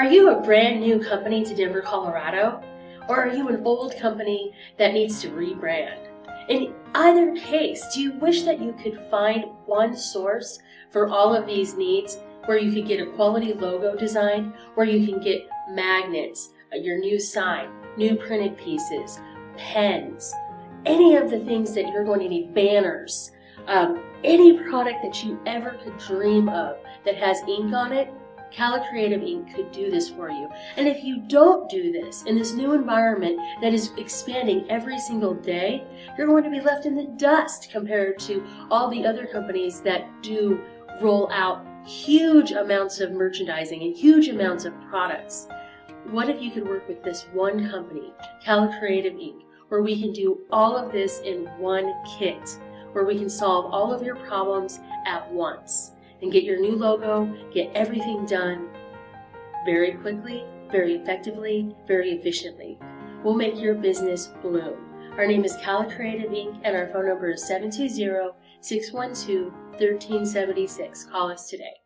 Are you a brand new company to Denver, Colorado? Or are you an old company that needs to rebrand? In either case, do you wish that you could find one source for all of these needs, where you could get a quality logo designed, where you can get magnets, your new sign, new printed pieces, pens, any of the things that you're going to need, banners, any product that you ever could dream of that has ink on it? Calla Creative Ink could do this for you. And if you don't do this in this new environment that is expanding every single day, you're going to be left in the dust compared to all the other companies that do roll out huge amounts of merchandising and huge amounts of products. What if you could work with this one company, Calla Creative Ink, where we can do all of this in one kit, where we can solve all of your problems at once and get your new logo, get everything done very quickly, very effectively, very efficiently. We'll make your business bloom. Our name is Calla Creative Ink, and our phone number is 720-612-1376. Call us today.